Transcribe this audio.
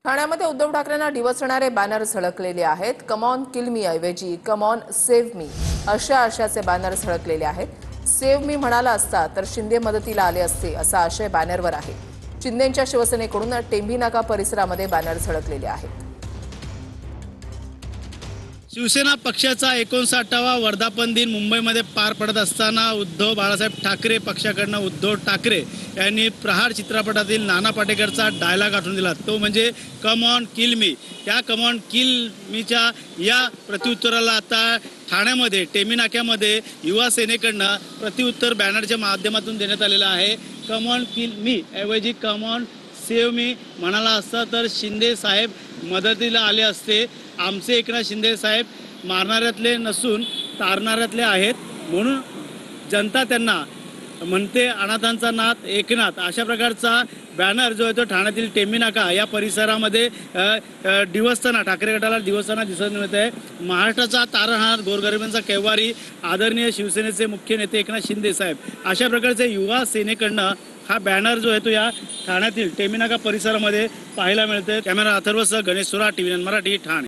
ठाण्यामध्ये उद्धव ठाकरेंना डिवचणारे बॅनर झळकलेले आहेत. Come on किल मी ऐवजी कम ऑन सेव्ह मी अशा आशयाचे बॅनर झळकलेले आहेत. सेव्ह मी म्हणाला असता तर शिंदे मदतीला आले असते असा आशय बॅनरवर आहे. शिंदेंच्या शिवसेनेकडून टेंभी नाका परिसरामध्ये बॅनर झळकलेले आहेत. शिवसेना पक्षाचा 59वा वर्धापन दिन मुंबईमध्ये पार पडत असताना उद्धव बाळासाहेब ठाकरे पक्षाकडून उद्धव ठाकरे यांनी प्रहार चित्रपटातील नाना पाटेकरचा डायलॉग आठवून दिला. तो म्हणजे कम ऑन किल मी. या कम ऑन किल मीच्या या प्रत्युत्तराला आता ठाण्यामध्ये टेंभी नाक्यामध्ये युवा सेनेकडनं प्रत्युत्तर बॅनरच्या माध्यमातून देण्यात आलेलं आहे. कम ऑन किल मी ऐवजी कम ऑन सेव्ह मी म्हणाला असता तर शिंदे साहेब मदतीला आले असते. आमचे एकनाथ शिंदे साहेब मारणाऱ्यातले नसून तारणाऱ्यातले आहेत, म्हणून जनता त्यांना म्हणते अनाथांचा नाथ एकनाथ. अशा प्रकारचा बॅनर जो आहे तो ठाण्यातील टेंभी नाका या परिसरामध्ये दिवसताना ठाकरे गटाला दिवसताना दिसत मिळत आहे. महाराष्ट्राचा तारणहार गोरगरिबांचा कैवारी आदरणीय शिवसेनेचे मुख्य नेते एकनाथ शिंदे साहेब अशा प्रकारचे युवा सेनेकडनं हा बॅनर जो आहे तो या ठाण्यातील टेंभी नाका परिसरामध्ये पाहायला मिळतोय. कॅमेरा अथर्वसह गणेश सुरा, TV9 मराठी, ठाणे.